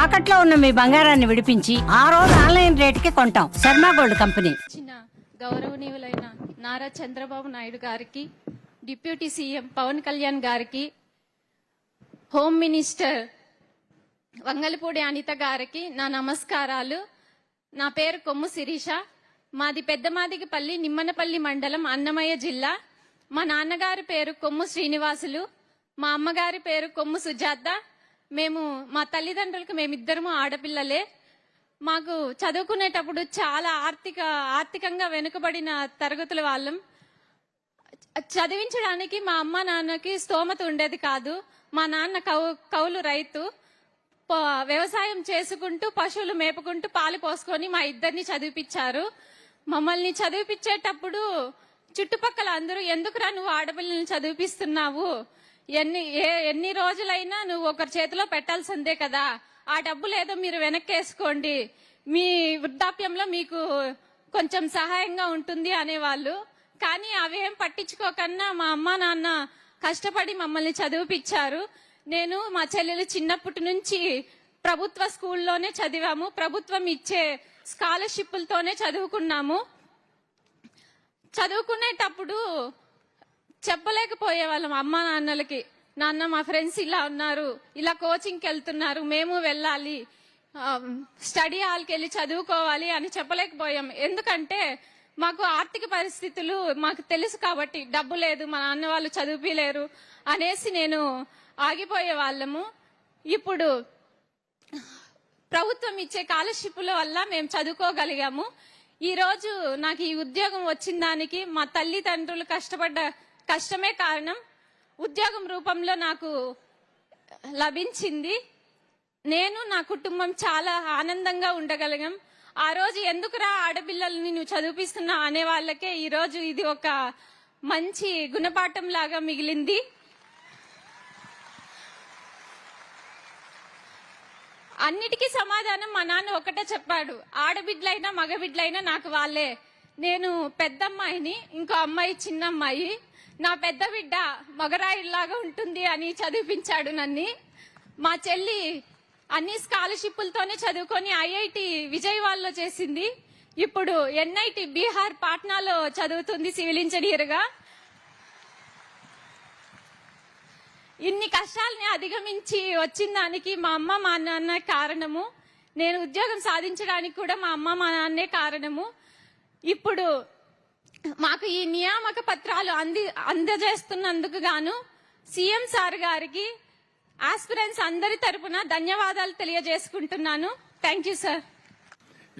తాకట్లో ఉన్న మీ బంగారాన్ని విడిపించి ఆ రోజు ఆన్లైన్ రేటుకి కొంటాం. Sharma gold company. గౌరవనీయులైన నారా చంద్రబాబు నాయుడు గారికి, డిప్యూటీ సీఎం పవన్ కళ్యాణ్ గారికి, హోమ్ మినిస్టర్ వంగలపూడి అనిత గారికి నా నమస్కారాలు. నా పేరు కొమ్ము శిరీష. మాది పెద్దమాదిగపల్లి, నిమ్మనపల్లి మండలం, అన్నమయ్య జిల్లా. మా నాన్నగారి పేరు కొమ్ము శ్రీనివాసులు, మా అమ్మగారి పేరు కొమ్ము సుజాత. మా తల్లిదండ్రులకు మేమిద్దరము ఆడపిల్లలే. మాకు చదువుకునేటప్పుడు చాలా ఆర్థికంగా వెనుకబడిన తరగతుల వాళ్ళం. చదివించడానికి మా అమ్మ నాన్నకి స్తోమత ఉండేది కాదు. మా నాన్న కౌలు రైతు. వ్యవసాయం చేసుకుంటూ పశువులు మేపుకుంటూ పాలు పోసుకొని మా ఇద్దరిని చదివిపించారు. మమ్మల్ని చదివిపించేటప్పుడు చుట్టుపక్కల అందరూ, ఎందుకురా నువ్వు ఆడపిల్లల్ని చదివిపిస్తున్నావు, ఎన్ని రోజులైనా నువ్వు ఒకరి చేతిలో పెట్టాల్సిందే కదా, ఆ డబ్బులు ఏదో మీరు వెనక్కేసుకోండి, మీ వృద్ధాప్యంలో మీకు కొంచెం సహాయంగా ఉంటుంది అనేవాళ్ళు. కానీ అవేం పట్టించుకోకన్నా మా అమ్మ నాన్న కష్టపడి మమ్మల్ని చదివిపించారు. నేను మా చెల్లెలు చిన్నప్పటి నుంచి ప్రభుత్వ స్కూల్లోనే చదివాము. ప్రభుత్వం ఇచ్చే స్కాలర్షిప్లతోనే చదువుకున్నాము. చదువుకునేటప్పుడు చెప్పలేకపోయే వాళ్ళం అమ్మా నాన్నలకి, నాన్న మా ఫ్రెండ్స్ ఇలా ఉన్నారు, ఇలా కోచింగ్కి వెళ్తున్నారు, మేము వెళ్ళాలి, స్టడీ హాల్కి వెళ్ళి చదువుకోవాలి అని చెప్పలేకపోయాం. ఎందుకంటే మాకు ఆర్థిక పరిస్థితులు మాకు తెలుసు కాబట్టి, డబ్బు లేదు, మా నాన్న వాళ్ళు చదివిలేరు అనేసి నేను ఆగిపోయే వాళ్ళము. ఇప్పుడు ప్రభుత్వం ఇచ్చే స్కాలర్షిప్ల వల్ల మేము చదువుకోగలిగాము. ఈ రోజు నాకు ఈ ఉద్యోగం వచ్చిన దానికి మా తల్లిదండ్రులు కష్టపడ్డ కష్టమే కారణం. ఉద్యోగం రూపంలో నాకు లభించింది. నేను, నా కుటుంబం చాలా ఆనందంగా ఉండగలిగాం. ఆ రోజు ఎందుకురా ఆడపిల్లల్ని నువ్వు చదివిపిస్తున్నా అనే వాళ్ళకే ఈ రోజు ఇది ఒక మంచి గుణపాఠం లాగా మిగిలింది. అన్నిటికీ సమాధానం మా నాన్న ఒకటే చెప్పాడు, ఆడబిడ్డలైనా మగబిడ్డలైనా నాకు వాళ్ళే. నేను పెద్దమ్మాయిని, ఇంకో అమ్మాయి చిన్నమ్మాయి. నా పెద్ద బిడ్డ మగరాయిలాగా ఉంటుంది అని చదివిపించాడు నన్ను. మా చెల్లి అన్ని స్కాలర్షిప్లతోనే చదువుకొని ఐఐటి విజయవాడలో చేసింది. ఇప్పుడు ఎన్ఐటి బీహార్ పాట్నాలో చదువుతుంది సివిల్ ఇంజనీర్ గా. ఇన్ని కష్టాలని అధిగమించి వచ్చిన దానికి మా అమ్మ మా నాన్న కారణము. నేను ఉద్యోగం సాధించడానికి కూడా మా అమ్మ మా నాన్నే కారణము. ఇప్పుడు మాకు ఈ నియామక పత్రాలు అందజేస్తున్నందుకు గాను సీఎం సార్ గారికి ఆస్పిరెంట్స్ అందరి తరపున ధన్యవాదాలు తెలియజేసుకుంటున్నాను. Thank you sir.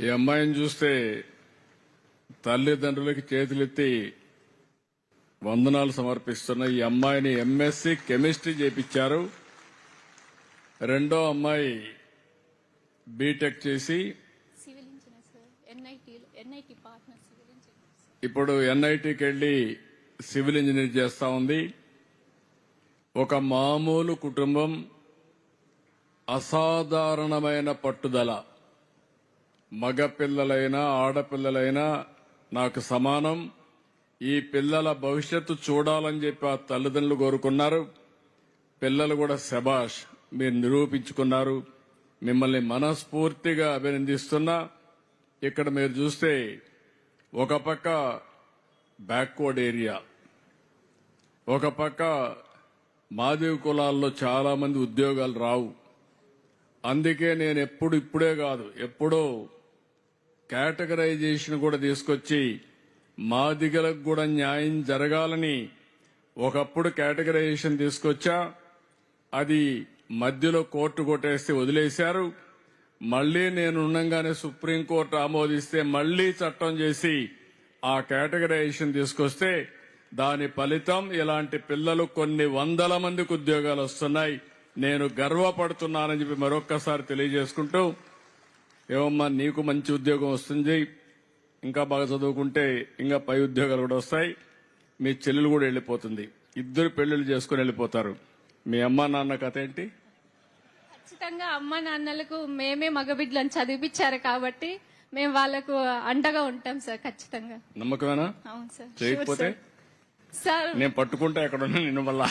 ఈ అమ్మాయిని చూస్తే తల్లిదండ్రులకి చేతులెత్తి వందనాలు సమర్పిస్తున్న ఈ అమ్మాయిని ఎంఎస్సి కెమిస్ట్రీ చేపించారు. రెండో అమ్మాయి బీటెక్ చేసి civil engineer sir, NIT partner civil engineer. ఇప్పుడు ఎన్ఐటికి వెళ్లి సివిల్ ఇంజనీర్ చేస్తా ఉంది. ఒక మామూలు కుటుంబం, అసాధారణమైన పట్టుదల. మగపిల్లలైనా ఆడపిల్లలైనా నాకు సమానం. ఈ పిల్లల భవిష్యత్తు చూడాలని చెప్పి ఆ తల్లిదండ్రులు కోరుకున్నారు. పిల్లలు కూడా శబాష్, మీరు నిరూపించుకున్నారు. మిమ్మల్ని మనస్ఫూర్తిగా అభినందిస్తున్నా. ఇక్కడ మీరు చూస్తే ఒక పక్క బ్యాక్వర్డ్ ఏరియా, ఒక పక్క మాదిగ కులాల్లో చాలా మంది ఉద్యోగాలు రావు. అందుకే నేను ఇప్పుడే కాదు, ఎప్పుడో కేటగరైజేషన్ కూడా తీసుకొచ్చి మాదిగలకు కూడా న్యాయం జరగాలని ఒకప్పుడు కేటగరైజేషన్ తీసుకొచ్చా. అది మధ్యలో కోర్టు కొట్టేస్తే వదిలేశారు. మళ్లీ నేను ఉండగానే సుప్రీంకోర్టు ఆమోదిస్తే మళ్లీ చట్టం చేసి ఆ కేటగరైజేషన్ తీసుకొస్తే దాని ఫలితం ఇలాంటి పిల్లలు కొన్ని వందల మందికి ఉద్యోగాలు వస్తున్నాయి. నేను గర్వపడుతున్నానని చెప్పి మరొక్కసారి తెలియజేసుకుంటూ, ఏమమ్మా నీకు మంచి ఉద్యోగం వస్తుంది, ఇంకా బాగా చదువుకుంటే ఇంకా పై ఉద్యోగాలు కూడా వస్తాయి. మీ చెల్లెలు కూడా వెళ్ళిపోతుంది, ఇద్దరు పెళ్లిళ్ళు చేసుకుని వెళ్ళిపోతారు. మీ అమ్మా నాన్న కథ ఏంటి? ఖచ్చితంగా అమ్మా నాన్నలకు మేమే మగబిడ్డలను చదివిపించారు కాబట్టి మేము వాళ్ళకు అండగా ఉంటాం సార్. ఖచ్చితంగా. నమ్మకమేనా? అవును సార్. చేయకపోతే సార్ నేను పట్టుకుంటా ఎక్కడ ఉన్నా నిన్ను మళ్ళా.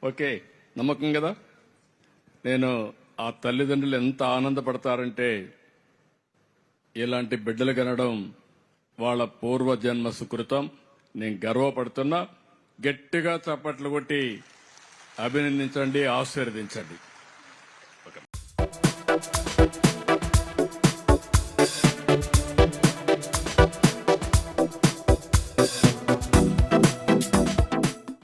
ఓకే, నమ్మకం కదా. నేను ఆ తల్లిదండ్రులు ఎంత ఆనందపడతారంటే ఇలాంటి బిడ్డలు కనడం వాళ్ళ పూర్వజన్మ సుకృతం. నేను గర్వపడుతున్నా. గట్టిగా చప్పట్లు కొట్టి అభినందించండి, ఆశీర్వదించండి.